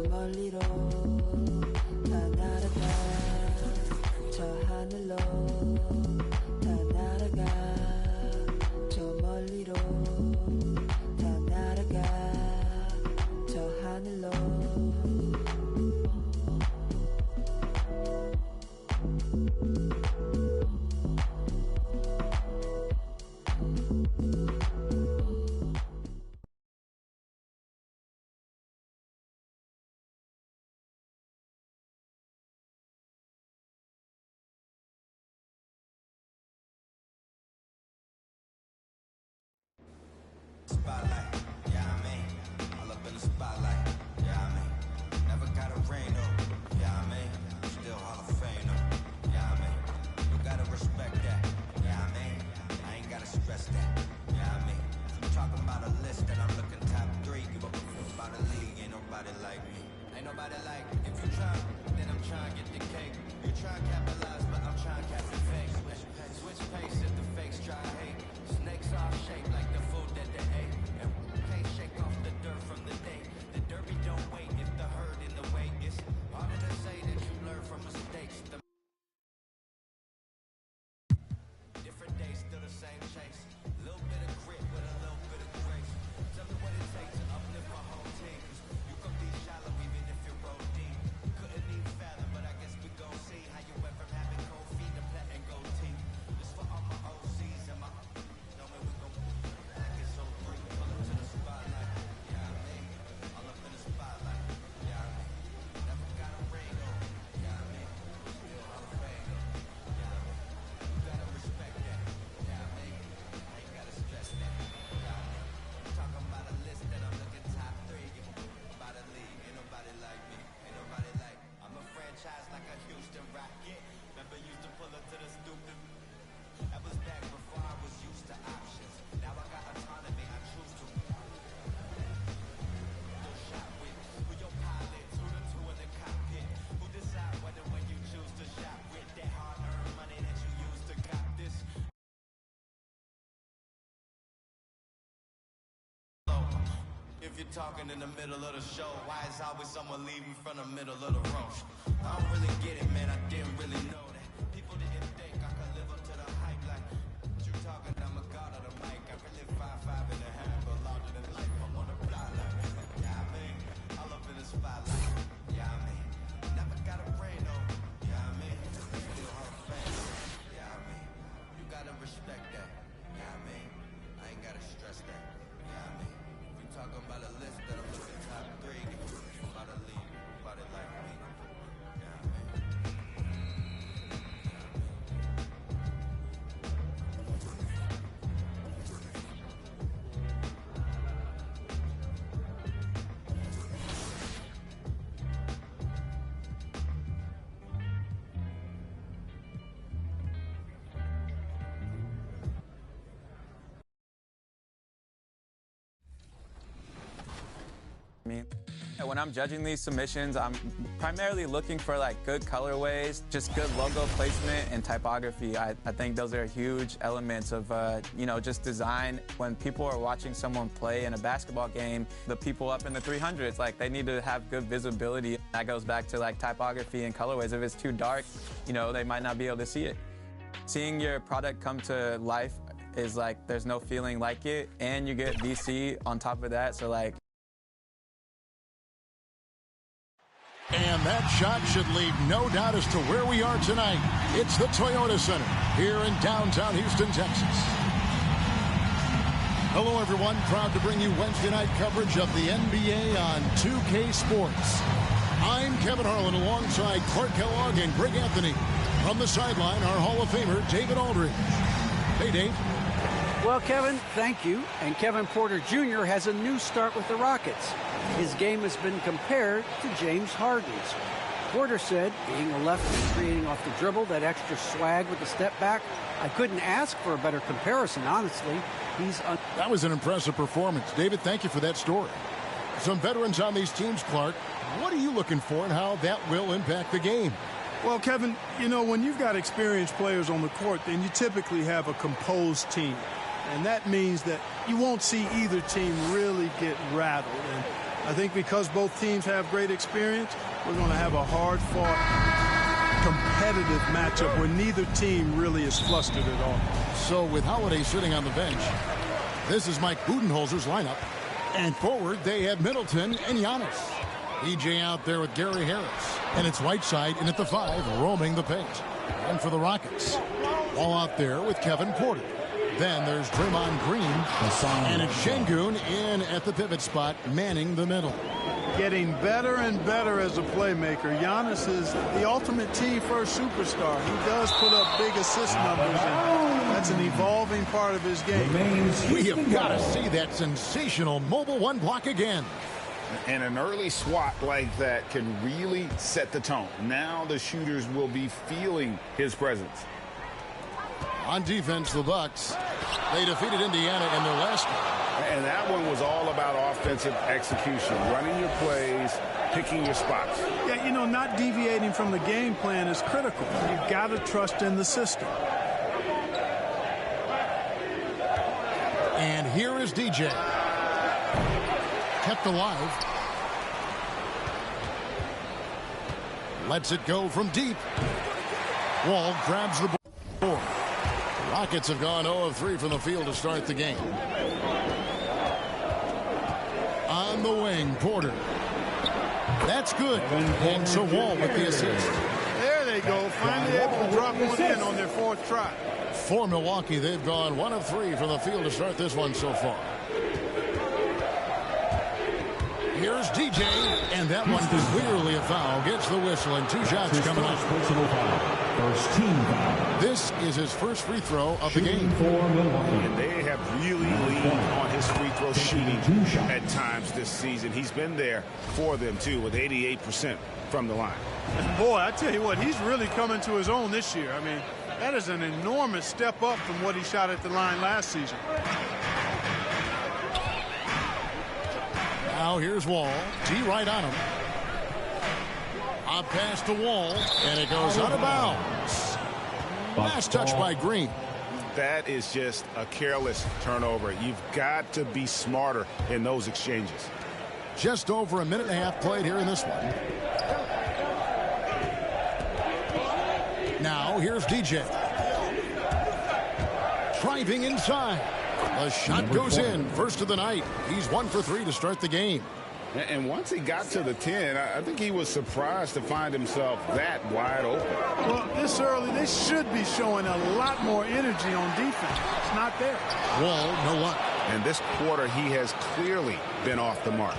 멀리로 다 날아가 저 하늘로 다 날아가 저 멀리로 다 날아가 저 하늘로 Spotlight, yeah, I mean, all up in the spotlight, yeah, I mean, never got a rain though, yeah, I mean, still Hall of Fame though, yeah, I mean, you gotta respect that, yeah, I mean, I ain't gotta stress that, yeah, I mean, I'm talking about a list and I'm looking top 3, give up about a league, ain't nobody like me, ain't nobody like me. If you try, then I'm trying to get the cake, you try to capitalize, but I'm trying to cap the fake, switch pace if the fakes try to hate, snakes all shaped like the food that they ate, and can't shake off the dirt from the day, the derby don't wait if the herd in the way, it's harder to say that you learn from mistakes, different days, still the same chase, little bit of grit with a little bit of grace, tell me what it takes to uplift my whole team, you can be shallow even if you roll deep, couldn't even fathom, but I guess we gon' see how you went from having cold feet to plat and gold teeth, this for all my OCs and my know me, we gon' like it's so free, pull up to the spotlight, yeah, I mean, all up in the spotlight, yeah, I mean, never got a ring on, yeah, I mean, still Hall of Fame, yeah, I mean, you gotta respect that, yeah, I mean, I ain't gotta stress that, yeah, I mean, I'm talking about a list that I'm looking top 3, about a league, ain't nobody like me, ain't nobody like me. I'm a franchise like a Houston Rocket, remember used to pull up to the stupid, that was back before I was used to options, now I got autonomy, I choose to shot with, who your pilot, who the two in the cockpit, who decide whether when you choose to shop with that hard-earned money that you use to got this. If you're talking in the middle of the show, why is always someone leaving from the middle of the road? I don't really get it, man, I didn't really know that. People didn't think I could live up to the hype like you talking, I'm a god of the mic. I really 5'5" and a half, but larger than life. I'm on the fly like, yeah, I mean, all up in the spotlight, yeah, I mean, never got a brain though, yeah, I mean, still Hall of Fame, yeah, I mean, you gotta respect that, yeah, I mean, I ain't gotta stress that, yeah, I mean, if you talking about a list that I'm looking top 3, about a league, about it like me, yeah, I mean. When I'm judging these submissions, I'm primarily looking for like good colorways, just good logo placement and typography. I think those are huge elements of, just design. When people are watching someone play in a basketball game, the people up in the 300s, like they need to have good visibility. That goes back to like typography and colorways. If it's too dark, they might not be able to see it. Seeing your product come to life is like, there's no feeling like it. And you get VC on top of that, so like, and that shot should leave no doubt as to where we are tonight. It's the Toyota Center here in downtown Houston, Texas. Hello, everyone. Proud to bring you Wednesday night coverage of the NBA on 2K Sports. I'm Kevin Harlan alongside Clark Kellogg and Greg Anthony. From the sideline, our Hall of Famer, David Aldridge. Hey, Dave. Well, Kevin, thank you. And Kevin Porter Jr. has a new start with the Rockets. His game has been compared to James Harden's. Porter said, being a lefty, creating off the dribble, that extra swag with the step back, I couldn't ask for a better comparison, honestly. That was an impressive performance. David, thank you for that story. Some veterans on these teams, Clark. What are you looking for and how that will impact the game? Well, Kevin, when you've got experienced players on the court, then you typically have a composed team. And that means that you won't see either team really get rattled. And I think because both teams have great experience, we're going to have a hard-fought, competitive matchup where neither team really is flustered at all. So with Holiday sitting on the bench, this is Mike Budenholzer's lineup. And forward, they have Middleton and Giannis. EJ out there with Gary Harris. And it's Whiteside in at the 5, roaming the paint. And for the Rockets, Wall out there with Kevin Porter. Then there's Draymond Green. And it's Şengün in at the pivot spot, manning the middle. Getting better and better as a playmaker. Giannis is the ultimate team-first superstar. He does put up big assist numbers, and that's an evolving part of his game. We have got to see that sensational mobile one block again. And an early swat like that can really set the tone. Now the shooters will be feeling his presence. On defense, the Bucks, they defeated Indiana in their last game. And that one was all about offensive execution, running your plays, picking your spots. Yeah, you know, not deviating from the game plan is critical. You've got to trust in the system. And here is DJ. Kept alive. Lets it go from deep. Wall grabs the board. Rockets have gone 0 of 3 from the field to start the game. On the wing, Porter. That's good. And so Wall with the assist. There they go. Finally able to drop one in on their 4th try. For Milwaukee, they've gone 1 of 3 from the field to start this one so far. Here's DJ, and that one clearly a foul. Gets the whistle, and 2 shots coming up. First team foul. This is his first free throw of the game. And they have really leaned on his free throw shooting at times this season. He's been there for them, too, with 88% from the line. Boy, I tell you what, he's really coming to his own this year. I mean, that is an enormous step up from what he shot at the line last season. Now here's Wall. T right on him. A pass to Wall, and it goes out of bounds. Last touch by Green. That is just a careless turnover. You've got to be smarter in those exchanges. Just over a minute and a half played here in this one. Now here's DJ. Driving inside. The shot goes in. First of the night. He's 1 for 3 to start the game. And once he got to the 10, I think he was surprised to find himself that wide open. Well, this early, they should be showing a lot more energy on defense. It's not there. Wall, no luck. And this quarter, he has clearly been off the mark.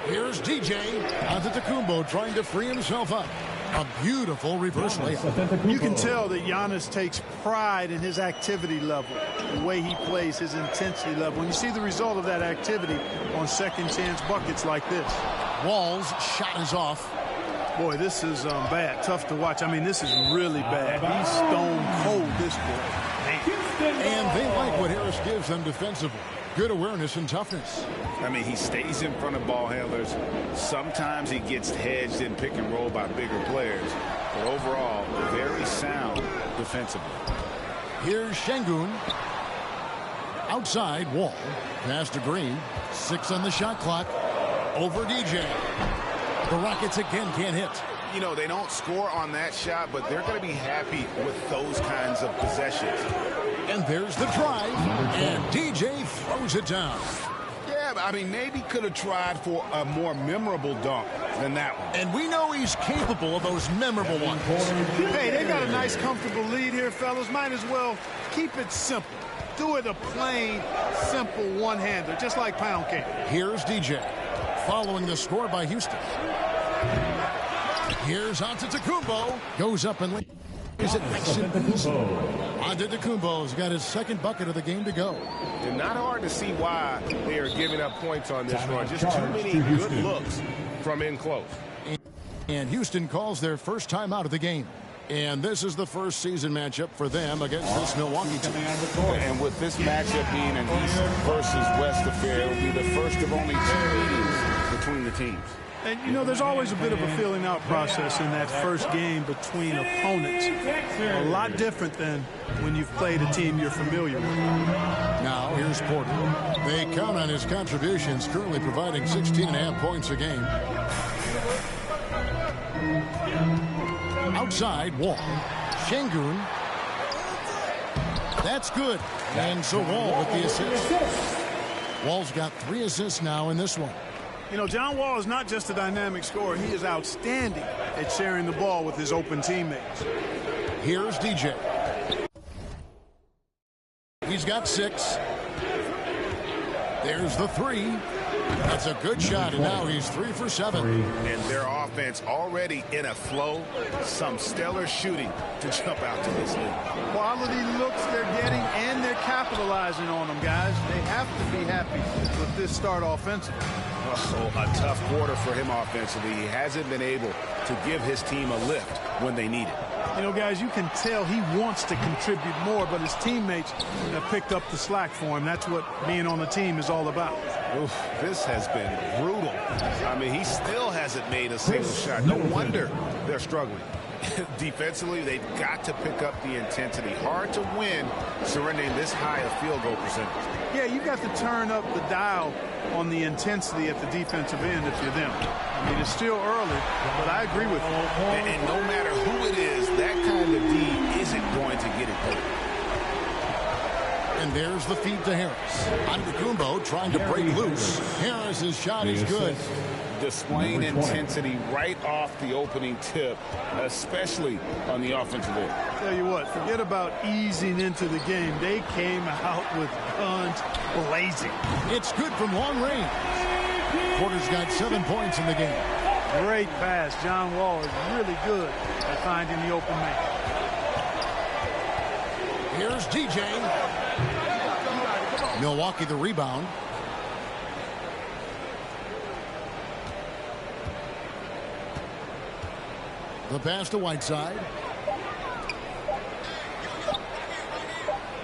Here's DJ. Antetokounmpo trying to free himself up. A beautiful reverse layup. You can tell that Giannis takes pride in his activity level, the way he plays, his intensity level. And you see the result of that activity on second chance buckets like this. Wall's shot is off. Boy, this is bad. Tough to watch. I mean, this is really bad. He's stone cold, this boy. Man. And they like what Harris gives them defensively. Good awareness and toughness. I mean, he stays in front of ball handlers. Sometimes he gets hedged in pick and roll by bigger players. But overall, very sound defensively. Here's Şengün. Outside, Wall. Pass to Green. 6 on the shot clock. Over DJ. The Rockets again can't hit. You know, they don't score on that shot, but they're going to be happy with those kinds of possessions. And there's the drive. And DJ throws it down. Yeah, but I mean, maybe could have tried for a more memorable dunk than that one. And we know he's capable of those memorable ones. Hey, they got a nice, comfortable lead here, fellas. Might as well keep it simple. Do it a plain, simple one-hander, just like pound cake. Here's DJ. Following the score by Houston. Here's Antetokounmpo. Goes up and is it nice and easy? Antetokounmpo's got his 2nd bucket of the game to go. And not hard to see why they are giving up points on this run. Just too many good looks from in close. And Houston calls their first time out of the game. And this is the first season matchup for them against this Milwaukee team. And with this matchup being an East versus West affair, it will be the first of only 2 meetings between the teams. And, you know, there's always a bit of a feeling out process in that first game between opponents. A lot different than when you've played a team you're familiar with. Now, here's Porter. They count on his contributions, currently providing 16.5 points a game. Outside, Wall. Şengün. That's good. And so Wall with the assist. Wall's got 3 assists now in this one. You know, John Wall is not just a dynamic scorer. He is outstanding at sharing the ball with his open teammates. Here's DJ. He's got 6. There's the 3. That's a good shot, and now he's 3 for 7. And their offense already in a flow. Some stellar shooting to jump out to this league. Quality looks they're getting, and they're capitalizing on them, guys. They have to be happy with this start offensively. Oh, a tough quarter for him offensively. He hasn't been able to give his team a lift when they need it. You know, guys, you can tell he wants to contribute more, but his teammates have picked up the slack for him. That's what being on the team is all about. Oof, this has been brutal. I mean, he still hasn't made a single shot. No wonder they're struggling. Defensively, they've got to pick up the intensity. Hard to win surrendering this high a field goal percentage. Yeah, you got to turn up the dial on the intensity at the defensive end if you're them. I mean, it's still early, but I agree with you. And no matter who it is, that kind of D isn't going to get it done. And there's the feed to Harris. Antetokounmpo trying to break loose. Harris's shot is good. Displaying intensity right off the opening tip, especially on the offensive end. Tell you what, forget about easing into the game. They came out with guns blazing. It's good from long range. Porter's got 7 points in the game. Great pass. John Wall is really good at finding the open man. Here's DJ. Milwaukee the rebound. The pass to Whiteside.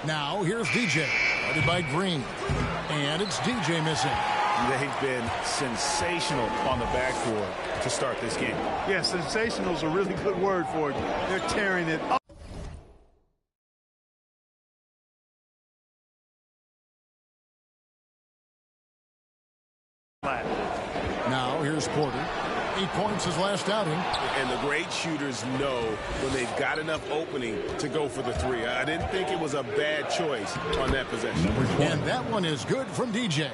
Now here's DJ. Guarded by Green. And it's DJ missing. They've been sensational on the backcourt to start this game. Yeah, sensational is a really good word for it. They're tearing it up. Now here's Porter. 8 points his last outing. And the great shooters know when they've got enough opening to go for the 3. I didn't think it was a bad choice on that possession. And that one is good from DJ.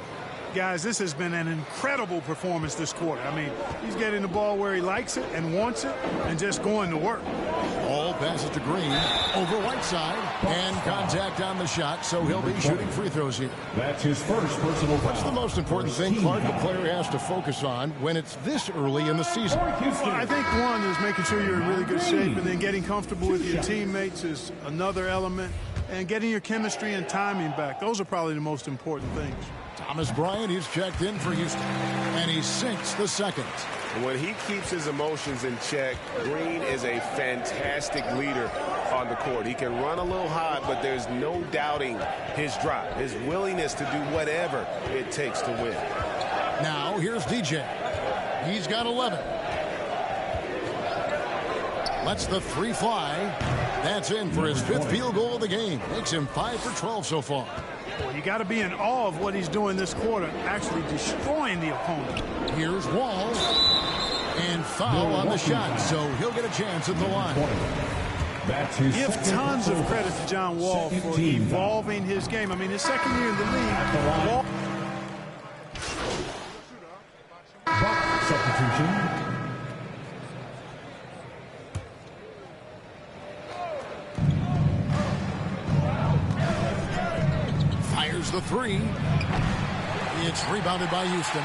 Guys, this has been an incredible performance this quarter. I mean, he's getting the ball where he likes it and wants it and just going to work. All passes to Green over Whiteside, and contact on the shot, so he'll be shooting free throws here. That's his first personal foul. What's the most important thing, Clark, the player has to focus on when it's this early in the season? Well, I think one is making sure you're in really good shape, and then getting comfortable with your teammates is another element, and getting your chemistry and timing back. Those are probably the most important things. Thomas Bryant, he's checked in for Houston, and he sinks the second. When he keeps his emotions in check, Green is a fantastic leader on the court. He can run a little hot, but there's no doubting his drive, his willingness to do whatever it takes to win. Now, here's DJ. He's got 11. Lets the 3 fly. That's in for his 5th field goal of the game. Makes him 5 for 12 so far. Well, you got to be in awe of what he's doing this quarter, actually destroying the opponent. Here's Wall. And foul on the shot, so he'll get a chance at the line. Give tons of credit to John Wall for evolving his game. I mean, his second year in the league. Wall substitution. Fires the 3. It's rebounded by Houston.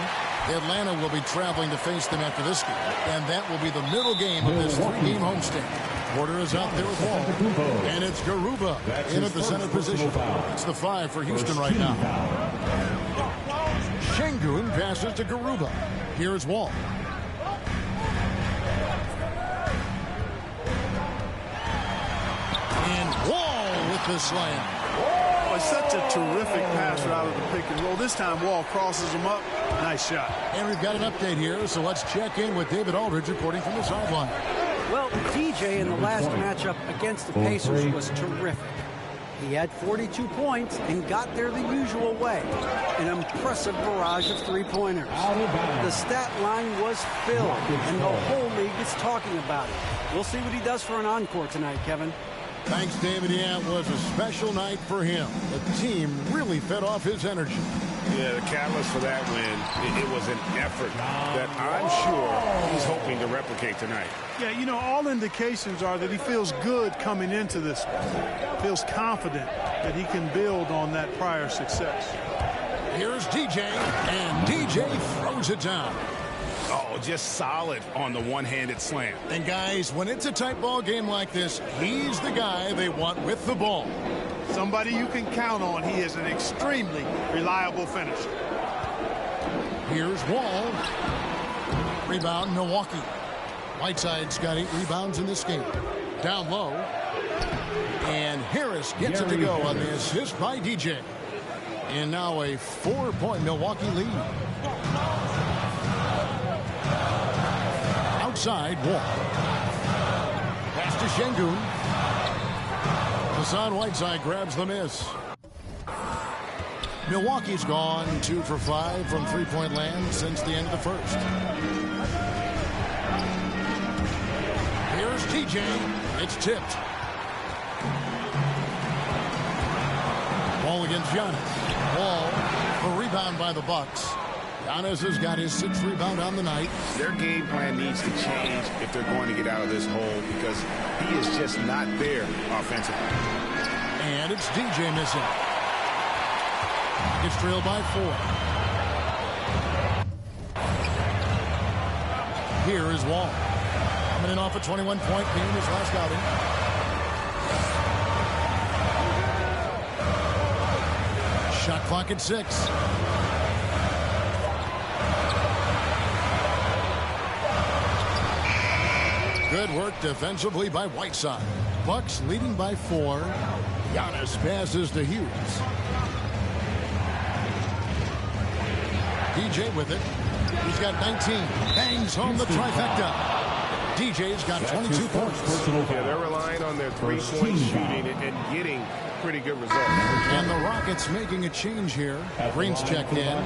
Atlanta will be traveling to face them after this game, and that will be the middle game of this 3-game homestand. Porter is out there with Wall, and it's Garuba in at the center position. It's the 5 for Houston right now. Şengün passes to Garuba. Here's Wall. And Wall with the slam. Boy, such a terrific passer out of the pick and roll. This time, Wall crosses him up. Nice shot. And we've got an update here, so let's check in with David Aldridge reporting from the sideline. Well, DJ in the last matchup against the Pacers was terrific. He had 42 points and got there the usual way. An impressive barrage of three-pointers. The stat line was filled, and the whole league is talking about it. We'll see what he does for an encore tonight, Kevin. Thanks, David. Yeah, it was a special night for him. The team really fed off his energy. Yeah, the catalyst for that win, it was an effort that I'm sure he's hoping to replicate tonight. Yeah, you know, all indications are that he feels good coming into this one. Feels confident that he can build on that prior success. Here's DJ, and DJ throws it down. Oh, just solid on the one-handed slam. And guys, when it's a tight ball game like this, he's the guy they want with the ball. Somebody you can count on. He is an extremely reliable finisher. Here's Wall. Rebound, Milwaukee. Whiteside's got 8 rebounds in this game. Down low. And Harris gets it to go on the assist by DJ. And now a 4-point Milwaukee lead. Outside, Wall. Pass to Şengün. Hassan Whiteside grabs the miss. Milwaukee's gone 2 for 5 from three-point land since the end of the first. Here's TJ. It's tipped. Ball against Giannis. Ball, a rebound by the Bucks. Giannis has got his 6th rebound on the night. Their game plan needs to change if they're going to get out of this hole because he is just not there offensively. And it's DJ missing. It's trailed by 4. Here is Wall. Coming in off a 21-point lead in his last outing. Shot clock at 6. Good work defensively by Whiteside. Bucks leading by 4. Giannis passes to Hughes. DJ with it. He's got 19. Bangs home the trifecta. DJ's got 22 points. Yeah, they're relying on their three-point shooting and getting pretty good results. And the Rockets making a change here. Green's checked in.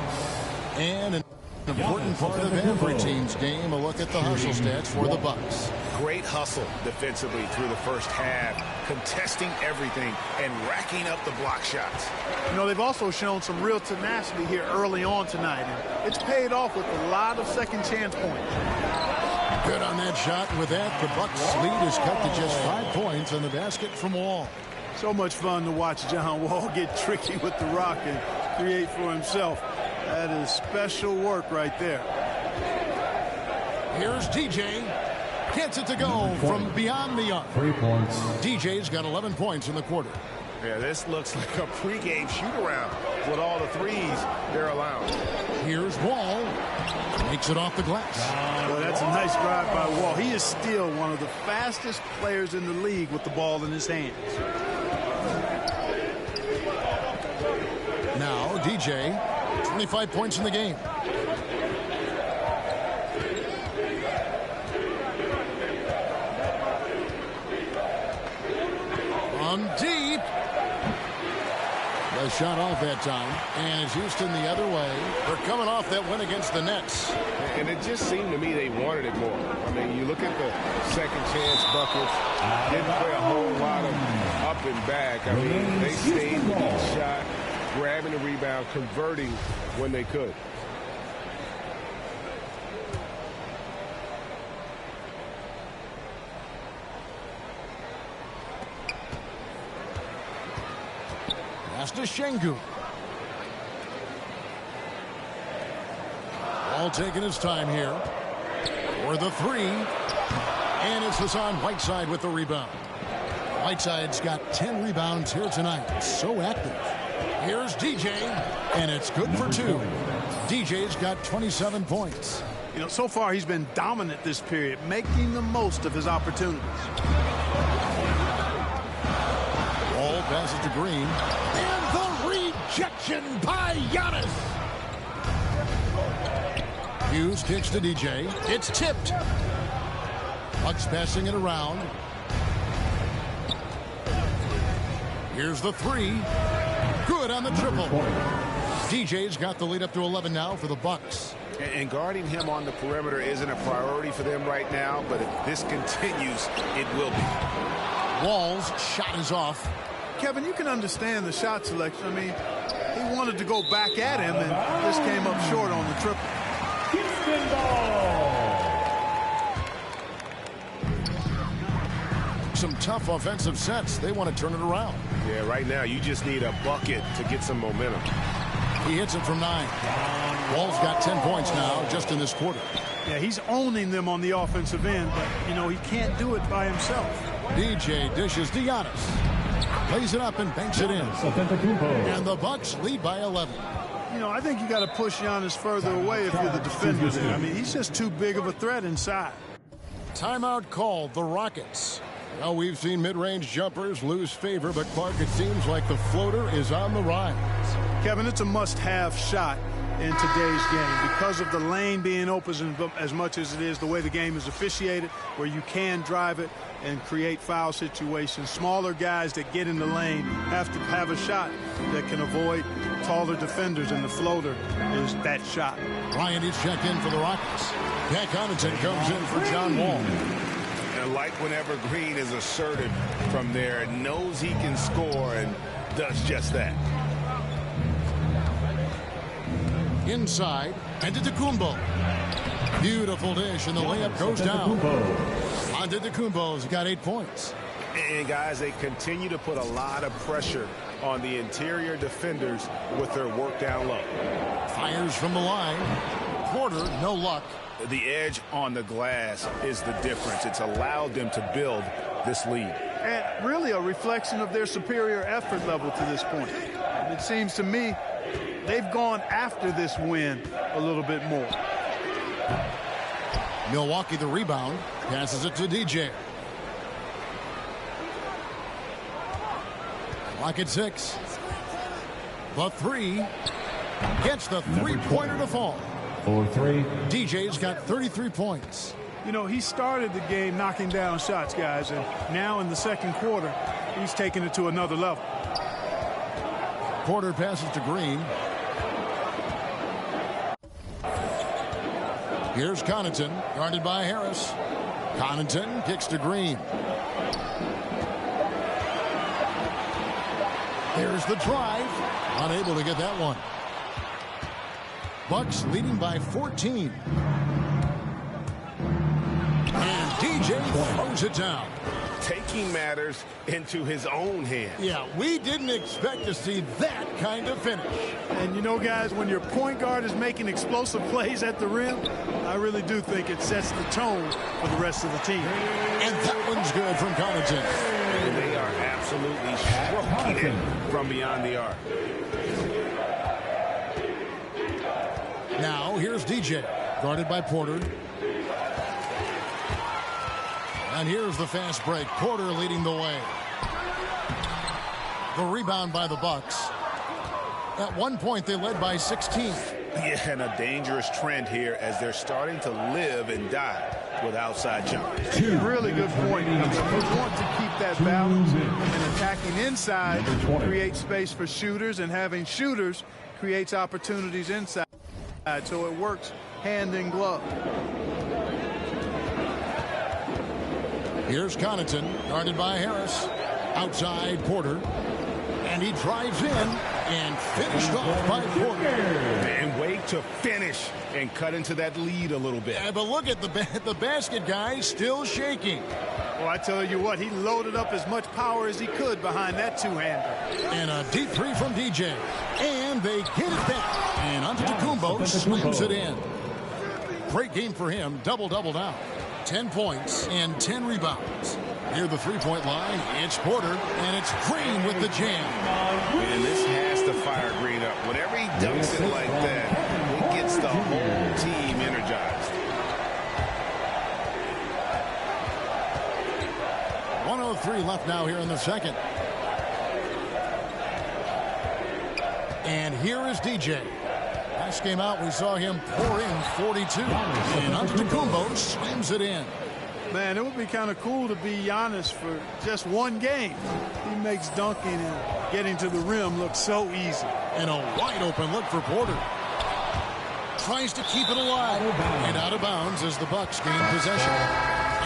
And an important part of every team's game, a look at the hustle stats for the Bucks. Great hustle defensively through the first half, contesting everything and racking up the block shots. You know, they've also shown some real tenacity here early on tonight, and it's paid off with a lot of second chance points. Good on that shot. With that, the Bucks lead is cut to just 5 points on the basket from Wall. So much fun to watch John Wall get tricky with the rock and create for himself. That is special work right there. Here's DJ. Gets it to go from beyond the arc. 3 points. DJ's got 11 points in the quarter. Yeah, this looks like a pregame shoot-around with all the threes they're allowing. Here's Wall. Makes it off the glass. Well, that's a nice drive by Wall. He is still one of the fastest players in the league with the ball in his hands. Now, DJ, 25 points in the game. On deep. The shot off that time. And it's Houston the other way. They're coming off that win against the Nets. And it just seemed to me they wanted it more. I mean, you look at the second chance buckets, didn't play a whole lot of up and back. I mean, they stayed with each shot, grabbing the rebound, converting when they could. Pass to Şengün. All taking his time here. For the 3. And it's Hassan Whiteside with the rebound. Whiteside's got 10 rebounds here tonight. So active. Here's DJ. And it's good for 2. DJ's got 27 points. You know, so far he's been dominant this period, making the most of his opportunities. Ball passes to Green. And the rejection by Giannis. Hughes kicks to DJ. It's tipped. Bucks passing it around. Here's the three. Good on the triple. DJ's got the lead up to 11 now for the Bucks. And guarding him on the perimeter isn't a priority for them right now, but if this continues, it will be. Wall's shot is off. Kevin, you can understand the shot selection. I mean, he wanted to go back at him and just came up short on the triple. Some tough offensive sets. They want to turn it around. Yeah, right now you just need a bucket to get some momentum. He hits it from 9. Wall's got 10 points now just in this quarter. Yeah, he's owning them on the offensive end, but, you know, he can't do it by himself. DJ dishes to Giannis. Plays it up and banks it in. And the Bucks lead by 11. You know, I think you got to push Giannis further away if you're the defender there. I mean, he's just too big of a threat inside. Timeout called, the Rockets. Now, we've seen mid-range jumpers lose favor, but Clark, it seems like the floater is on the rise. Kevin, it's a must-have shot in today's game because of the lane being open as much as it is, the way the game is officiated, where you can drive it and create foul situations. Smaller guys that get in the lane have to have a shot that can avoid taller defenders, and the floater is that shot. Bryant is checked in for the Rockets. Pat Connaughton comes in for John Wall. And like whenever Green is assertive from there, knows he can score and does just that. Inside, Antetokounmpo. Beautiful dish, and the layup goes down. Antetokounmpo's got 8 points. And guys, they continue to put a lot of pressure on the interior defenders with their work down low. Fires from the line. Porter, no luck. The edge on the glass is the difference. It's allowed them to build this lead. And really a reflection of their superior effort level to this point. And it seems to me they've gone after this win a little bit more. Milwaukee the rebound. Passes it to DJ. Clock at 6. The three. Gets the three-pointer to fall. 4-3. DJ's got 33 points. You know, he started the game knocking down shots, guys, and now in the second quarter, he's taking it to another level. Porter passes to Green. Here's Connaughton, guarded by Harris. Connaughton kicks to Green. There's the drive. Unable to get that one. Bucks leading by 14. And DJ throws it down. Taking matters into his own hands. Yeah, we didn't expect to see that kind of finish. And you know, guys, when your point guard is making explosive plays at the rim, I really do think it sets the tone for the rest of the team. And that one's good from Connaughton. And they are absolutely stroking it from beyond the arc. Now, here's DJ, guarded by Porter. And here's the fast break. Porter leading the way. The rebound by the Bucks. At one point, they led by 16. Yeah, and a dangerous trend here as they're starting to live and die with outside jumpers. Really good point. You want to keep that balance, and attacking inside creates space for shooters, and having shooters creates opportunities inside. So it works hand in glove. Here's Connaughton, guarded by Harris. Outside, Porter. And he drives in and finished off by Porter. And wait to finish and cut into that lead a little bit. Yeah, but look at the basket guy still shaking. Well, I tell you what, he loaded up as much power as he could behind that two-hander. And a deep three from DJ. And they get it back. And Antetokounmpo slams it in. Great game for him. Double-double now. 10 points and 10 rebounds. Near the three-point line, it's Porter, and it's Green with the jam. And this has to fire Green up. Whenever he dunks it like that, it gets the whole team energized. 1:03 left now here in the second. And here is DJ. Last game out, we saw him pour in 42. And Antetokounmpo slams it in. Man, it would be kind of cool to be Giannis for just one game. He makes dunking and getting to the rim look so easy. And a wide open look for Porter. Tries to keep it alive. And out of bounds as the Bucks gain possession.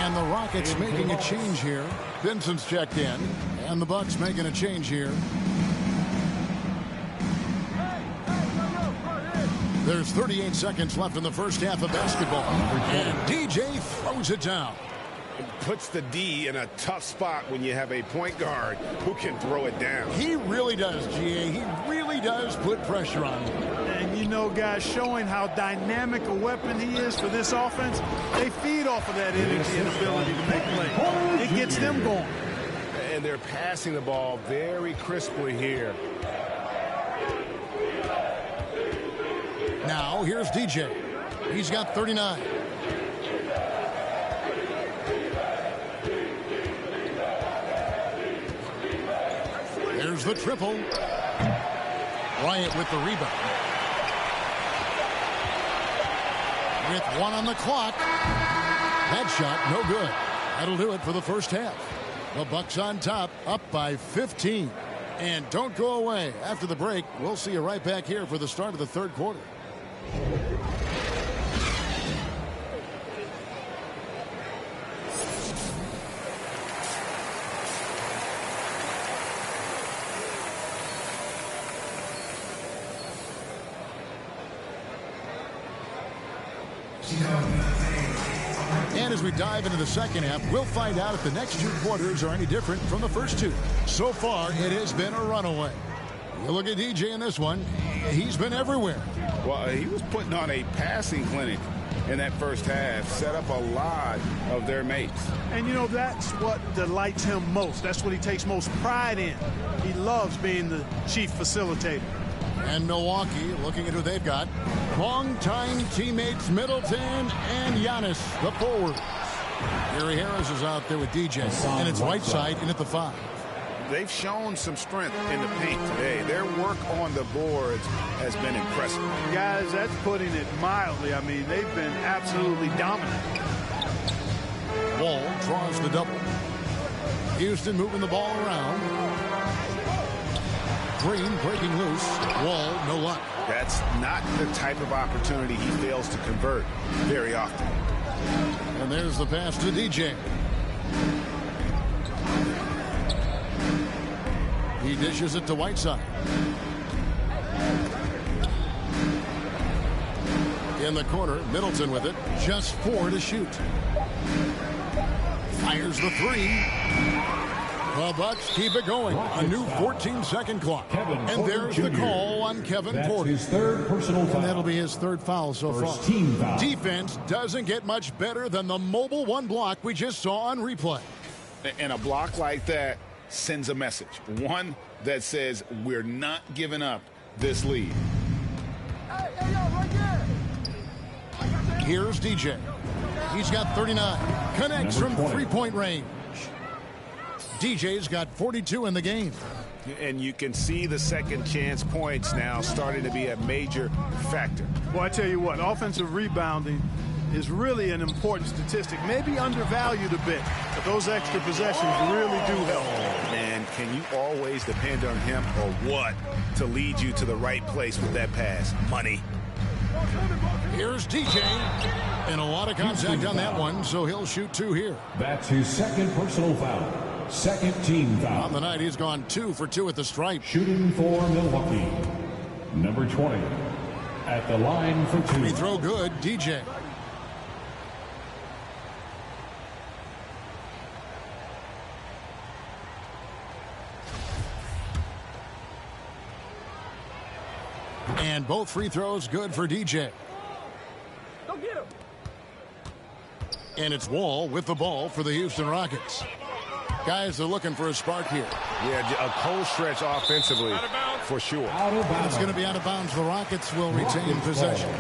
And the Rockets making a change here. Vincent's checked in. And the Bucks making a change here. There's 38 seconds left in the first half of basketball. And DJ throws it down. It puts the D in a tough spot when you have a point guard who can throw it down. He really does, GA. He really does put pressure on him. And you know, guys, showing how dynamic a weapon he is for this offense, they feed off of that energy and ability to make plays. It gets them going. And they're passing the ball very crisply here. Now, here's DJ. He's got 39. There's the triple. Bryant with the rebound. With 1 on the clock. That shot, no good. That'll do it for the first half. The Bucks on top, up by 15. And don't go away. After the break, we'll see you right back here for the start of the third quarter. And as we dive into the second half, we'll find out if the next 2 quarters are any different from the first 2. So far, it has been a runaway. You look at DJ in this one, he's been everywhere. Well, he was putting on a passing clinic in that first half, set up a lot of their mates. And, you know, that's what delights him most. That's what he takes most pride in. He loves being the chief facilitator. And Milwaukee, looking at who they've got, longtime teammates Middleton and Giannis, the forwards. Gary Harris is out there with DJ, and it's Whiteside in at the 5. They've shown some strength in the paint today. Their work on the boards has been impressive. Guys, that's putting it mildly. I mean, they've been absolutely dominant. Wall draws the double. Houston moving the ball around. Green breaking loose. Wall, no luck. That's not the type of opportunity he fails to convert very often. And there's the pass to DJ. He dishes it to Whiteside. In the corner, Middleton with it. Just 4 to shoot. Fires the 3. The Bucks keep it going. A new 14-second clock. And there's the call on Kevin Porter. His 3rd personal foul. And that'll be his 3rd foul so far. Team foul. Defense doesn't get much better than the mobile 1 block we just saw on replay. And a block like that sends a message. One that says we're not giving up this lead. Here's DJ. He's got 39. Connects from 3-point range. DJ's got 42 in the game. And you can see the second chance points now starting to be a major factor. Well, I tell you what, offensive rebounding is really an important statistic. Maybe undervalued a bit, but those extra possessions really do help. And can you always depend on him or what to lead you to the right place with that pass? Money. Here's DJ. And a lot of contact on that one, so he'll shoot 2 here. That's his 2nd personal foul. 2nd team foul. On the night, he's gone 2 for 2 at the stripe. Shooting for Milwaukee. Number 20. At the line for 2. Free throw good, DJ. And both free throws good for DJ. Go get him. And it's Wall with the ball for the Houston Rockets. Guys are looking for a spark here. Yeah, a cold stretch offensively for sure. And it's going to be out of bounds. The Rockets will retain possession.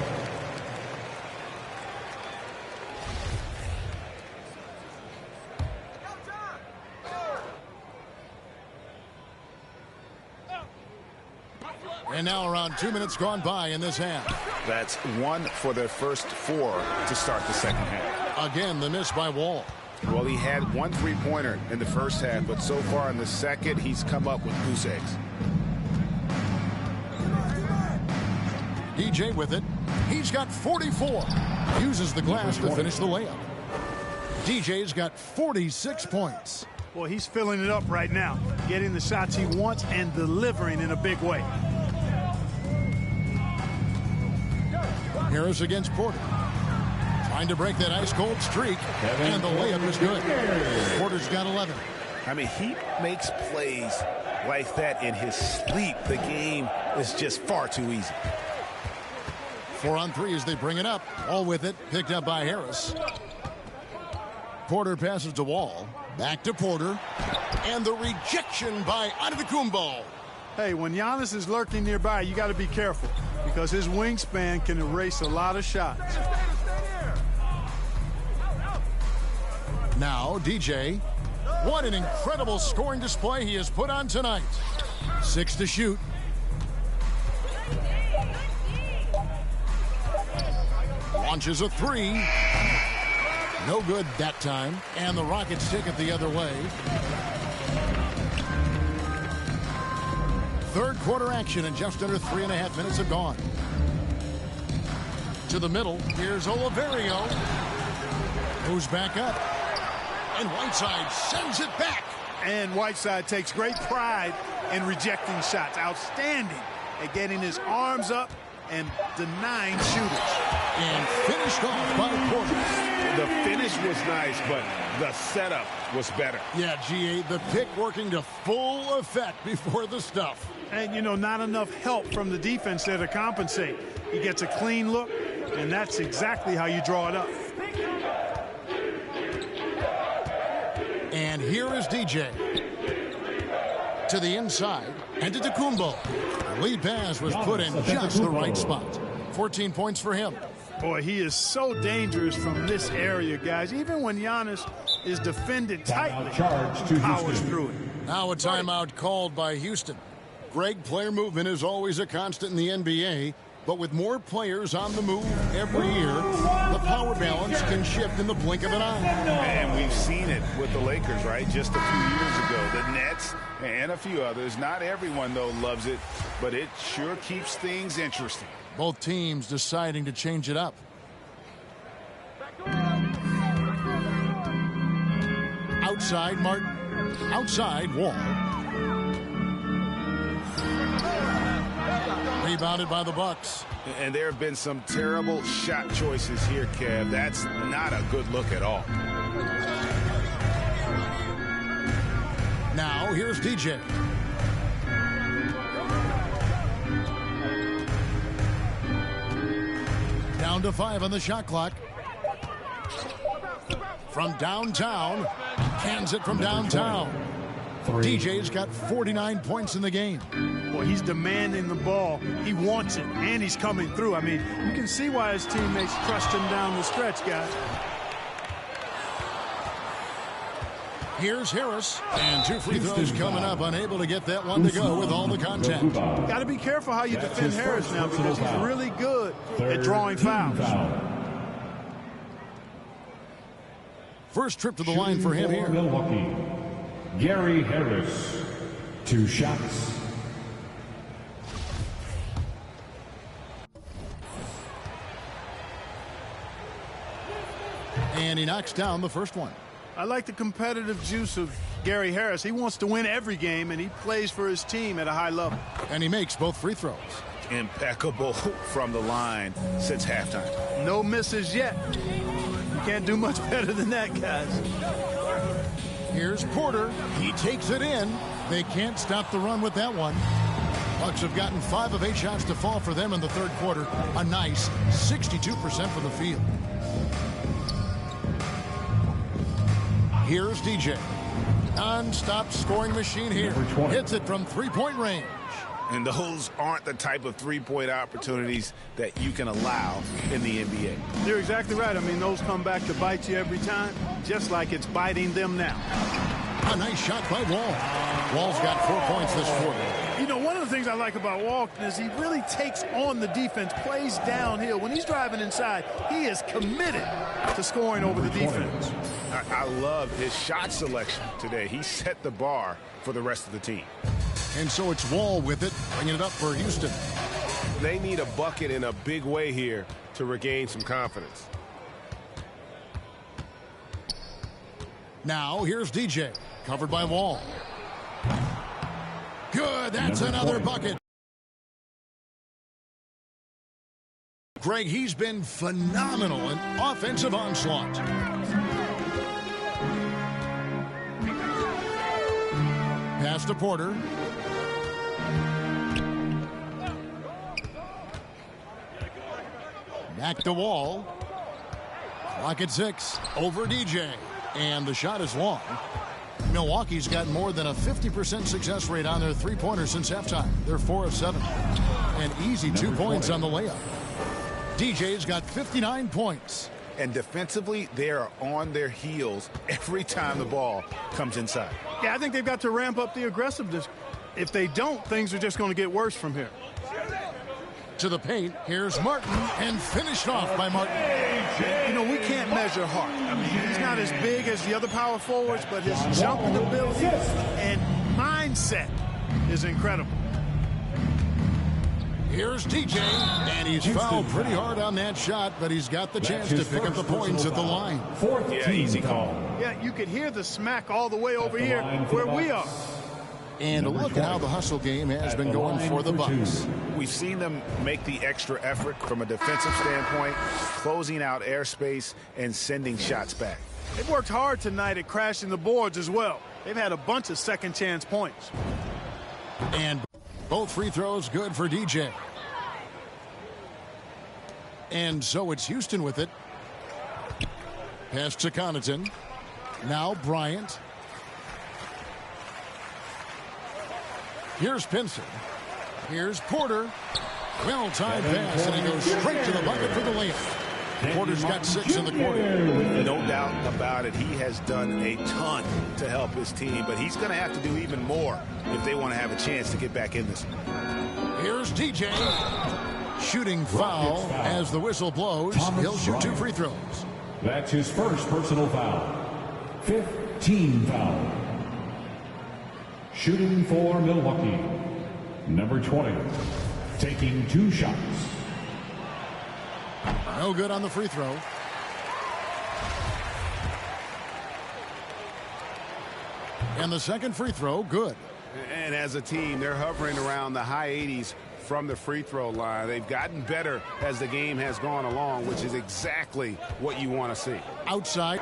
And now around 2 minutes gone by in this half. That's 1 for their first 4 to start the second half. Again, the miss by Wall. Well, he had 1 3-pointer in the first half, but so far in the second, he's come up with goose eggs. DJ with it. He's got 44. Uses the glass to finish the layup. DJ's got 46 points. Boy, he's filling it up right now, getting the shots he wants and delivering in a big way. Harris against Porter. Trying to break that ice-cold streak, and the layup is good. Porter's got 11. I mean, he makes plays like that in his sleep. The game is just far too easy. 4 on 3 as they bring it up. All with it, picked up by Harris. Porter passes to Wall. Back to Porter. And the rejection by Antetokounmpo. Hey, when Giannis is lurking nearby, you got to be careful because his wingspan can erase a lot of shots. Now, DJ. What an incredible scoring display he has put on tonight. 6 to shoot. Launches a 3. No good that time. And the Rockets take it the other way. Third quarter action, and just under 3.5 minutes have gone. To the middle. Here's Oliverio. Moves back up. And Whiteside sends it back. And Whiteside takes great pride in rejecting shots. Outstanding at getting his arms up and denying shooters. And finished off by Porter. The finish was nice, but the setup was better. Yeah, GA, the pick working to full effect before the stuff. And, you know, not enough help from the defense there to compensate. He gets a clean look, and that's exactly how you draw it up. And here is DJ. To the inside, and to Antetokounmpo. The lead pass was put in just the right spot. 14 points for him. Boy, he is so dangerous from this area, guys. Even when Giannis is defended tightly, powers through it. Now a timeout called by Houston. Greg, player movement is always a constant in the NBA, but with more players on the move every year, the power balance can shift in the blink of an eye. And we've seen it with the Lakers, right? Just a few years ago. The Nets and a few others. Not everyone, though, loves it, but it sure keeps things interesting. Both teams deciding to change it up. Outside Martin. Outside Wall. Rebounded by the Bucks. And there have been some terrible shot choices here, Kev. That's not a good look at all. Now here's DJ. Down to 5 on the shot clock. From downtown. Cans it from downtown. DJ's got 49 points in the game. Boy, he's demanding the ball. He wants it, and he's coming through. I mean, you can see why his teammates trust him down the stretch, guys. Here's Harris, and 2 free throws coming up, unable to get that one to go with all the contact. Got to be careful how you defend Harris now because he's really good at drawing fouls. First trip to the line for him here. Milwaukee, Gary Harris, 2 shots. And he knocks down the first one. I like the competitive juice of Gary Harris. He wants to win every game, and he plays for his team at a high level. And he makes both free throws. Impeccable from the line since halftime. No misses yet. You can't do much better than that, guys. Here's Porter. He takes it in. They can't stop the run with that one. Bucks have gotten 5 of 8 shots to fall for them in the third quarter. A nice 62% from the field. Here's DJ. Non-stop scoring machine here. Hits it from three-point range. And those aren't the type of three-point opportunities that you can allow in the NBA. You're exactly right. I mean, those come back to bite you every time, just like it's biting them now. A nice shot by Wall. Wall's got 4 points this quarter. You know, one of the the things I like about Walton is he really takes on the defense, plays downhill. When he's driving inside, he is committed to scoring over the defense. I love his shot selection today. He set the bar for the rest of the team. And so it's Wall with it, bringing it up for Houston. They need a bucket in a big way here to regain some confidence. Now here's DJ, covered by Wall. Good, that's another bucket. Greg, he's been phenomenal in offensive onslaught. Pass to Porter. Back to Wall. Clock at 6. Over DJ. And the shot is long. Milwaukee's got more than a 50% success rate on their three-pointers since halftime. They're 4 of 7. An easy 2 points on the layup. DJ's got 59 points. And defensively, they are on their heels every time the ball comes inside. Yeah, I think they've got to ramp up the aggressiveness. If they don't, things are just going to get worse from here. To the paint, here's Martin, and finished off by Martin. You know, we can't measure Hart. I mean, he's not as big as the other power forwards, but his jumping ability and mindset is incredible. Here's DJ, and he's fouled pretty hard on that shot, but he's got the chance to pick up the points at the line. Yeah, easy call. Yeah, you could hear the smack all the way over here where we are. And look at how the hustle game has been going for the Bucks. We've seen them make the extra effort from a defensive standpoint, closing out airspace and sending shots back. They've worked hard tonight at crashing the boards as well. They've had a bunch of second chance points. And both free throws good for DJ. And so it's Houston with it. Pass to Connaughton. Now Bryant. Here's Pinson. Here's Porter. Well-timed pass, and he goes straight to the bucket for the layup. Porter's got 6 in the quarter. No doubt about it. He has done a ton to help his team, but he's going to have to do even more if they want to have a chance to get back in this. Here's DJ. Shooting foul as the whistle blows. He'll shoot 2 free throws. That's his first personal foul. 15 foul. Shooting for Milwaukee, number 20, taking 2 shots. No good on the free throw. And the second free throw, good. And as a team, they're hovering around the high 80s from the free throw line. They've gotten better as the game has gone along, which is exactly what you want to see. Outside.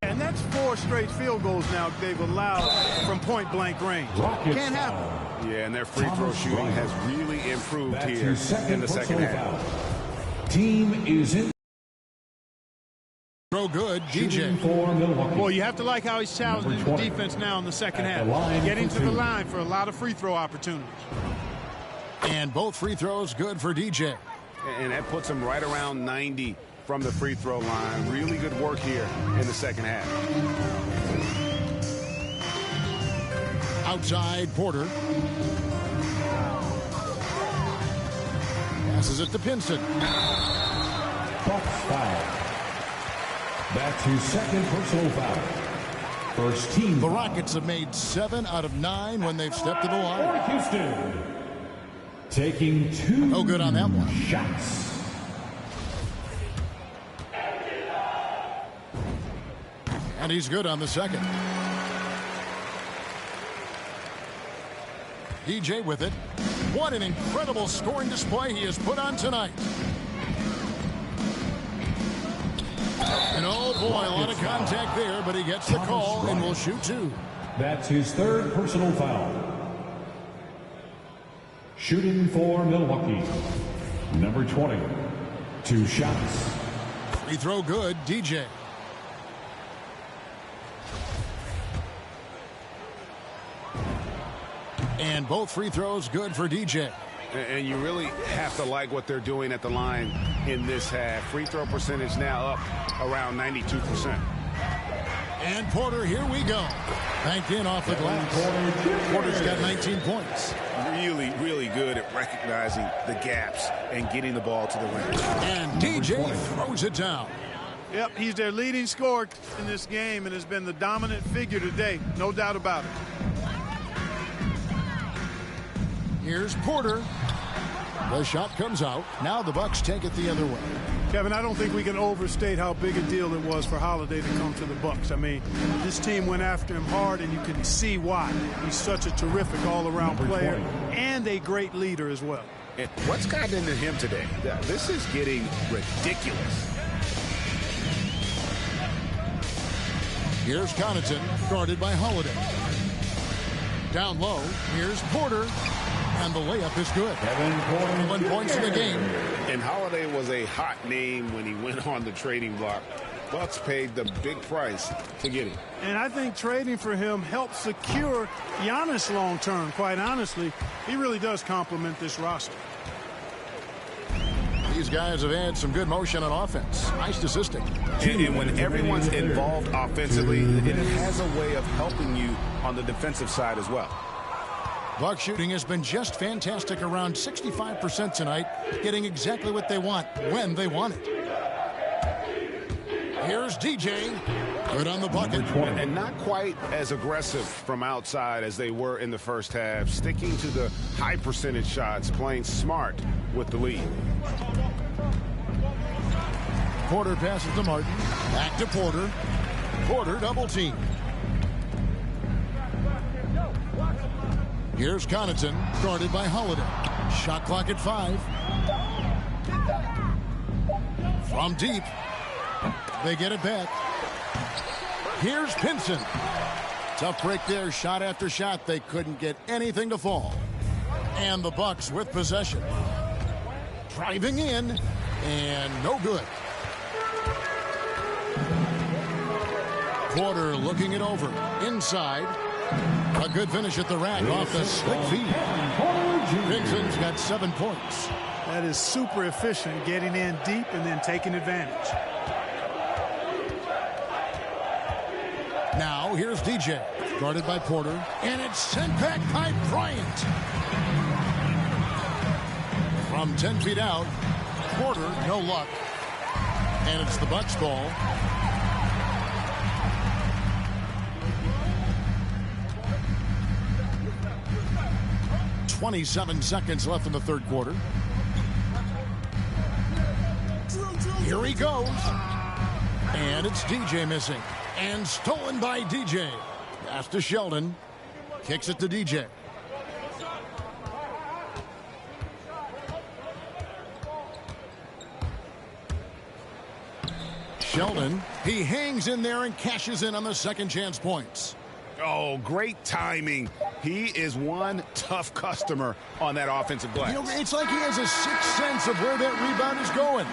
And that's 4 straight field goals now they've allowed from point-blank range. Can't happen. Yeah, and their free throw shooting has really improved here in the second half. Team is in. Throw good, DJ. Well, you have to like how he's challenging the defense now in the second half. Getting to the line for a lot of free throw opportunities. And both free throws good for DJ. And that puts him right around 90 from the free throw line. Really good work here in the second half. Outside, Porter. Passes it to Pinson. Bucks foul. That's his second personal foul. First team. The Rockets have made 7 out of 9 when they've stepped to the line. Houston taking 2 no good on that one. Shots. And he's good on the second. DJ with it. What an incredible scoring display he has put on tonight. And oh boy, a lot of contact there, but he gets the call and will shoot 2. That's his third personal foul. Shooting for Milwaukee, number 20. 2 shots. Free throw good, DJ. And both free throws good for DJ. And you really have to like what they're doing at the line in this half. Free throw percentage now up around 92%. And Porter, here we go. Banked in off the glass. Porter's got 19 points. Really, really good at recognizing the gaps and getting the ball to the rim. And DJ throws it down. Yep, he's their leading scorer in this game and has been the dominant figure today. No doubt about it. Here's Porter. The shot comes out. Now the Bucks take it the other way. Kevin, I don't think we can overstate how big a deal it was for Holiday to come to the Bucks. I mean, this team went after him hard, and you can see why. He's such a terrific all-around player and a great leader as well. And what's gotten into him today? This is getting ridiculous. Here's Connaughton, guarded by Holiday. Down low, here's Porter. And the layup is good. 1 points in the game. And Holiday was a hot name when he went on the trading block. Bucks paid the big price to get him. And I think trading for him helps secure Giannis long term, quite honestly. He really does complement this roster. These guys have had some good motion on offense. Nice assisting. And when everyone's involved offensively, it has a way of helping you on the defensive side as well. Buck shooting has been just fantastic, around 65% tonight, getting exactly what they want when they want it. Here's DJ, good on the bucket. And not quite as aggressive from outside as they were in the first half, sticking to the high percentage shots, playing smart with the lead. Porter passes to Martin, back to Porter. Porter double team. Here's Connaughton, guarded by Holiday. Shot clock at 5. From deep. They get it back. Here's Pinson. Tough break there, shot after shot. They couldn't get anything to fall. And the Bucks with possession. Driving in, and no good. Porter looking it over. Inside. A good finish at the rack off the slick feed. Pinson's got 7 points. That is super efficient, getting in deep and then taking advantage. Now here's DJ, guarded by Porter, and it's sent back by Bryant. From 10 feet out, Porter, no luck. And it's the Bucks ball. .27 seconds left in the third quarter. Here he goes. And it's DJ missing. And stolen by DJ. Pass to Sheldon. Kicks it to DJ. Sheldon, he hangs in there and cashes in on the second chance points. Oh, great timing. He is one tough customer on that offensive glass. You know, it's like he has a sixth sense of where that rebound is going.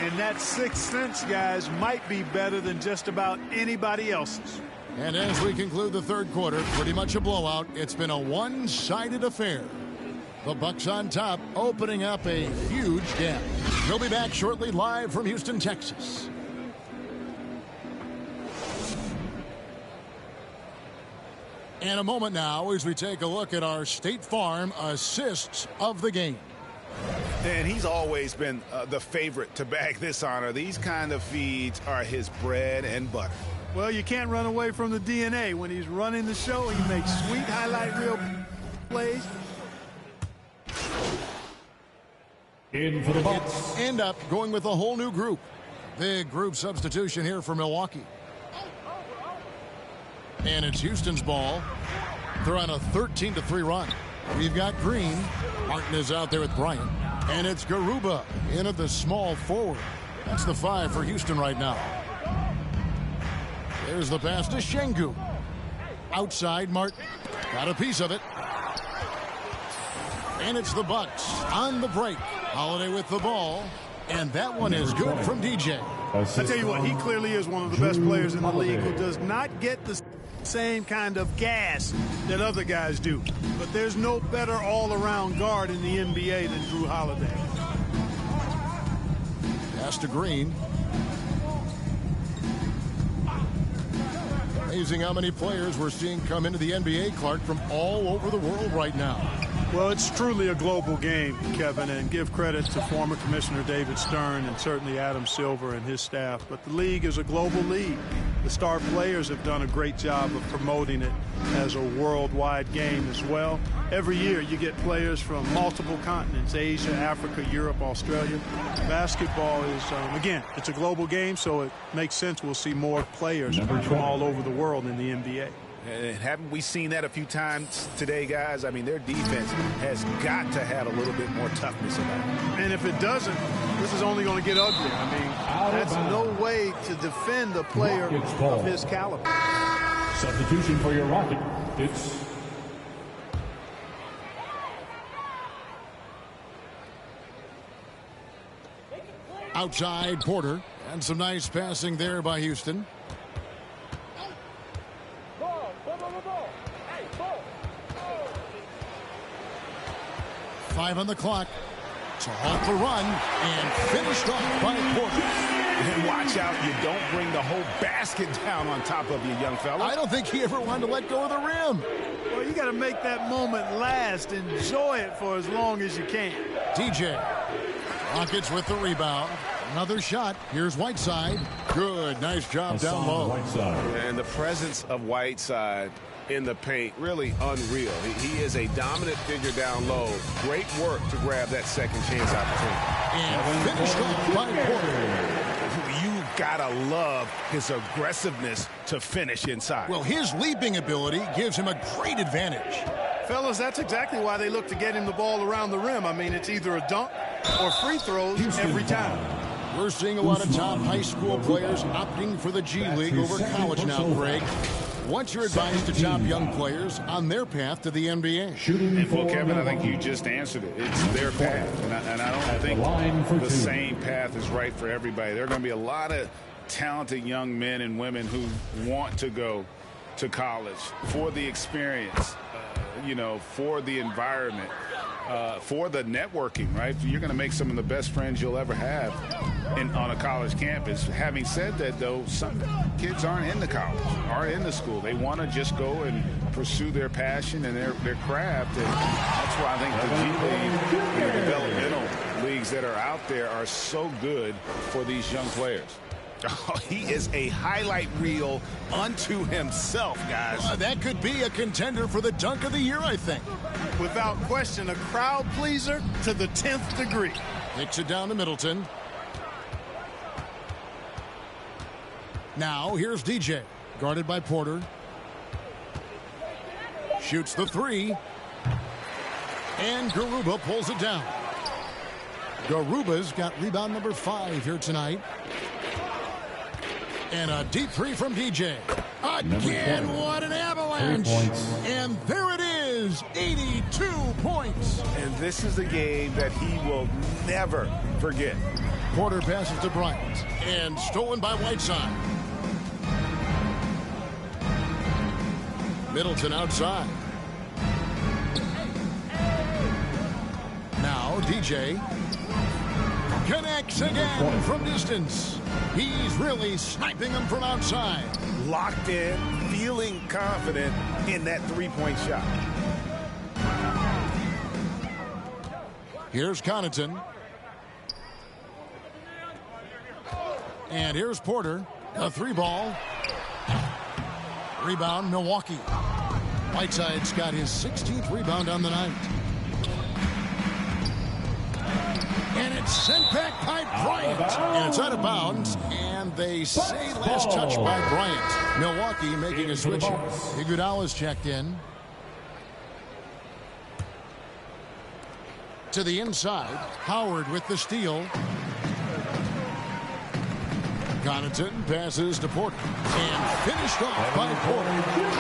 And that sixth sense, guys, might be better than just about anybody else's. And as we conclude the third quarter, pretty much a blowout. It's been a one-sided affair. The Bucks on top, opening up a huge gap. We'll be back shortly, live from Houston, Texas. And a moment now as we take a look at our State Farm assists of the game. And he's always been the favorite to bag this honor. These kind of feeds are his bread and butter. Well, you can't run away from the DNA. When he's running the show, he makes sweet highlight reel plays. In for the Bucks. End up going with a whole new group. Big group substitution here for Milwaukee. And it's Houston's ball. They're on a 13-3 run. We've got Green. Martin is out there with Bryant. And it's Garuba in at the small forward. That's the 5 for Houston right now. There's the pass to Şengün. Outside, Martin. Got a piece of it. And it's the Bucks on the break. Holiday with the ball. And that one is good from DJ. I tell you what, he clearly is one of the best players in the league who does not get the same kind of gas that other guys do. But there's no better all-around guard in the NBA than Jrue Holiday. Pass to Green. Amazing how many players we're seeing come into the NBA, Clark, from all over the world right now. Well, it's truly a global game, Kevin, and give credit to former Commissioner David Stern and certainly Adam Silver and his staff. But the league is a global league. The star players have done a great job of promoting it as a worldwide game as well. Every year you get players from multiple continents, Asia, Africa, Europe, Australia. Basketball is, again, it's a global game, so it makes sense we'll see more players from all over the world in the NBA. And haven't we seen that a few times today, guys? I mean, their defense has got to have a little bit more toughness about it. And if it doesn't, this is only going to get ugly. I mean, that's no way to defend a player of his caliber. Substitution for your Rocket. It's outside Porter, and some nice passing there by Houston. Five on the clock. To halt the run and finished off by Porter. And watch out, you don't bring the whole basket down on top of you, young fella. I don't think he ever wanted to let go of the rim. Well, you got to make that moment last. Enjoy it for as long as you can. DJ. Rockets with the rebound. Another shot. Here's Whiteside. Good. Nice job down low. And the presence of Whiteside in the paint, really unreal. He is a dominant figure down low. Great work to grab that second chance opportunity. And finished off by Porter. You gotta love his aggressiveness to finish inside. Well, his leaping ability gives him a great advantage. Fellas, that's exactly why they look to get him the ball around the rim. I mean, it's either a dunk or free throws every time. We're seeing a lot of top high school players opting for the G League over college now, Greg. What's your advice to top young players on their path to the NBA? Well, Kevin, I think you just answered it. It's their path, and I don't think the same path is right for everybody. There are going to be a lot of talented young men and women who want to go to college for the experience, for the environment, for the networking, right? You're going to make some of the best friends you'll ever have on a college campus. Having said that, though, some kids aren't into college, aren't into school. They want to just go and pursue their passion and their craft. And that's why I think the G League, the developmental leagues that are out there are so good for these young players. Oh, he is a highlight reel unto himself, guys. That could be a contender for the dunk of the year, I think. Without question, a crowd pleaser to the 10th degree. Kicks it down to Middleton. Now, here's DJ, guarded by Porter. Shoots the three. And Garuba pulls it down. Garuba's got rebound number 5 here tonight. And a deep three from DJ. Again, what an avalanche. And there it is, 82 points. And this is a game that he will never forget. Porter passes to Bryant. And stolen by Whiteside. Middleton outside. Now DJ connects again from distance. He's really sniping them from outside. Locked in, feeling confident in that three-point shot. Here's Connaughton. And here's Porter. A 3-ball. Rebound, Milwaukee. Whiteside's got his 16th rebound on the night. And it's sent back by Bryant. And it's out of bounds. And they say last touch by Bryant. Milwaukee making a switch. Iguodala's checked in. To the inside. Howard with the steal. Connaughton passes to Porter. And finished off by Porter.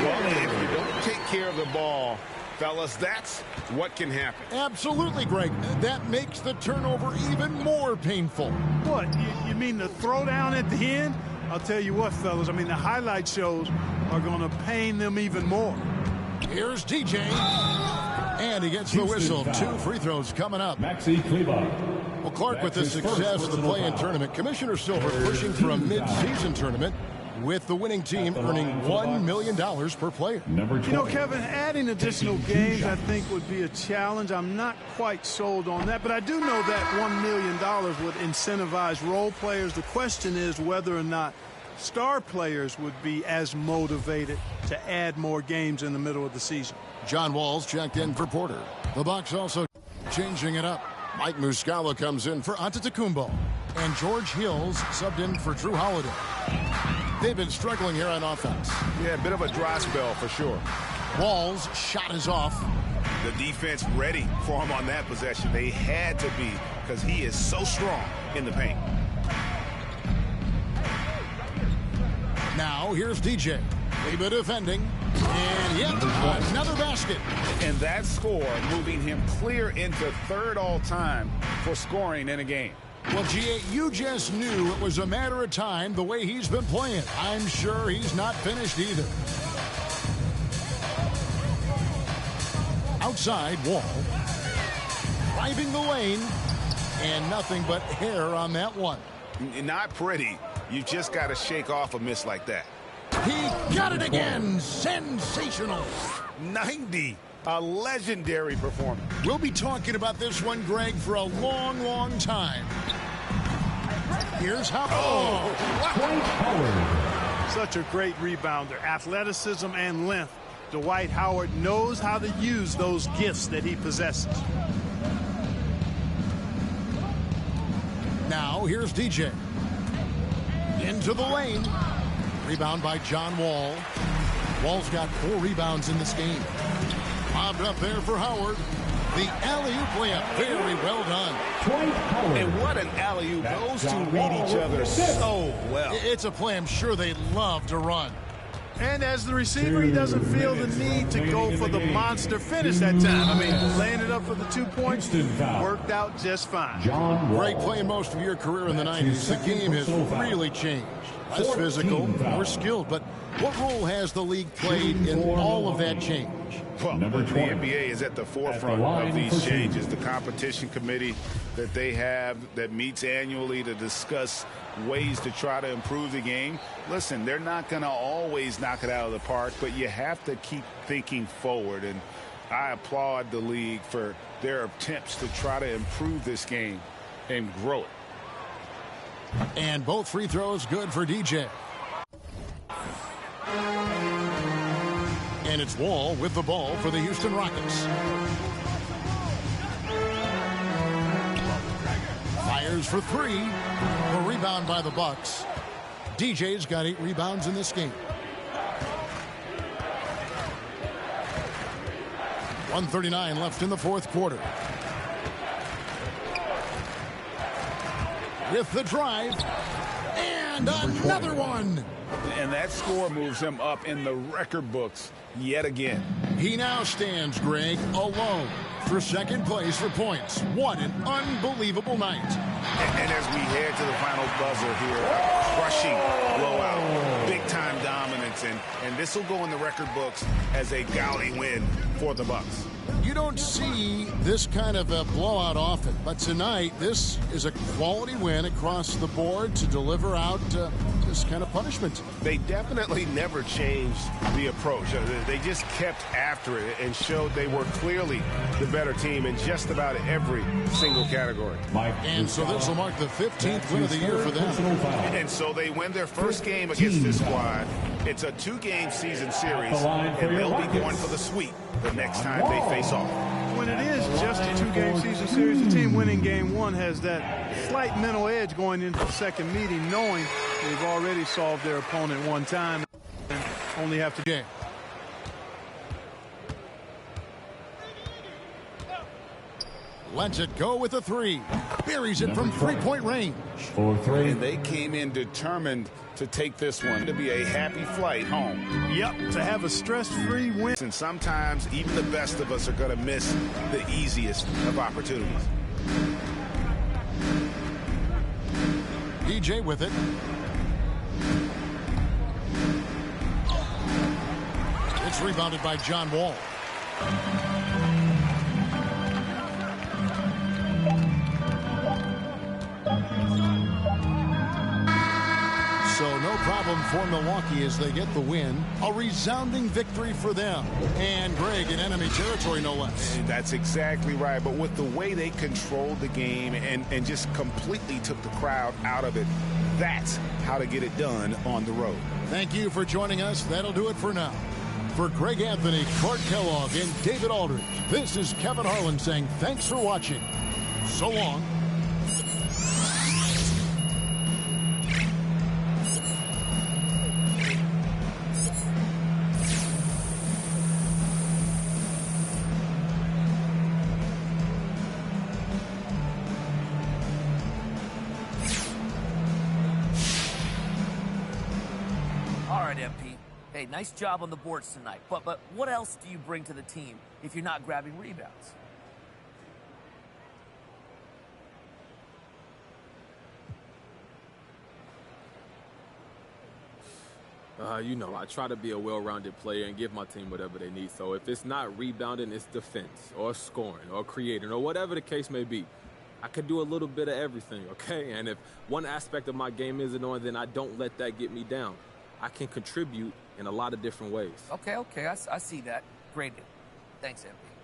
Well, if you don't take care of the ball, fellas, that's what can happen. Absolutely, Greg. That makes the turnover even more painful. What? You mean the throwdown at the end? I'll tell you what, fellas. I mean, the highlight shows are going to pain them even more. Here's DJ. And he gets the whistle. 2 free throws coming up. Maxi Kleber. Well, Clark, with the success of the play-in tournament, Commissioner Silver pushing for a mid-season tournament. with the winning team earning $1 million per player. Number 20. You know, Kevin, adding additional games I think would be a challenge. I'm not quite sold on that, but I do know that $1 million would incentivize role players. The question is whether or not star players would be as motivated to add more games in the middle of the season. John Wall's checked in for Porter. The Bucks also changing it up. Mike Muscala comes in for Antetokounmpo. And George Hill's subbed in for Drew Holiday. They've been struggling here on offense. Yeah, a bit of a dry spell for sure. Wall's shot is off. The defense ready for him on that possession. They had to be, because he is so strong in the paint. Now here's DJ. Leba defending. And yet another basket. And that score moving him clear into third all-time for scoring in a game. Well, G.A., you just knew it was a matter of time the way he's been playing. I'm sure he's not finished either. Outside, Wall. Driving the lane. And nothing but hair on that one. Not pretty. You just got to shake off a miss like that. He got it again. Sensational. 90. A legendary performance. We'll be talking about this one, Greg, for a long, long time. Here's how. Such a great rebounder. Athleticism and length. Dwight Howard knows how to use those gifts that he possesses. Now, here's DJ. Into the lane. Rebound by John Wall. Wall's got 4 rebounds in this game. Bobbed up there for Howard. The alley-oop layup. Very well done. And what an alley-oop. Those two read each other so well. It's a play I'm sure they love to run. And as the receiver, he doesn't feel the need to go for the monster finish that time. I mean, laying it up for the 2 points worked out just fine. Greg, playing most of your career in the 90s, the game has really changed. Less physical, more skilled. But what role has the league played in all of that change? Well, the NBA is at the forefront of these changes. The competition committee that they have that meets annually to discuss ways to try to improve the game. Listen, they're not going to always knock it out of the park, but you have to keep thinking forward. And I applaud the league for their attempts to try to improve this game and grow it. And both free throws good for DJ. And it's Wall with the ball for the Houston Rockets. Fires for 3. A rebound by the Bucks. DJ's got 8 rebounds in this game. 1:39 left in the fourth quarter. With the drive. And another one. And that score moves him up in the record books yet again. He now stands, Greg, alone for second place for points. What an unbelievable night. And as we head to the final buzzer here, a crushing blowout, big-time dominance, and this will go in the record books as a gaudy win for the Bucks. You don't see this kind of a blowout often, but tonight this is a quality win across the board to deliver out this kind of punishment. They definitely never changed the approach. They just kept after it and showed they were clearly the better team in just about every single category. And so this will mark the 15th win of the year for them. And so they win their first game against this squad. It's a 2-game season series, and they'll be going for the sweep the next time they face off. When it is just a 2-game season series, the team winning game 1 has that slight mental edge going into the second meeting, knowing they've already solved their opponent one time and only have to. Lets it go with a 3. Buries it from 3-point range. And they came in determined to take this one to be a happy flight home. Yep, to have a stress-free win. And sometimes even the best of us are going to miss the easiest of opportunities. DJ with it. It's rebounded by John Wall. So no problem for Milwaukee as they get the win. A resounding victory for them. And Greg in enemy territory, no less. And that's exactly right. But with the way they controlled the game and just completely took the crowd out of it, that's how to get it done on the road. Thank you for joining us. That'll do it for now. For Greg Anthony, Clark Kellogg, and David Aldridge, this is Kevin Harlan saying thanks for watching. So long. All right, MP. Hey, nice job on the boards tonight. But what else do you bring to the team if you're not grabbing rebounds? I try to be a well-rounded player and give my team whatever they need. So if it's not rebounding, it's defense or scoring or creating or whatever the case may be. I could do a little bit of everything, okay? And if one aspect of my game isn't on, then I don't let that get me down. I can contribute in a lot of different ways. Okay, I see that. Great. Thanks, MP.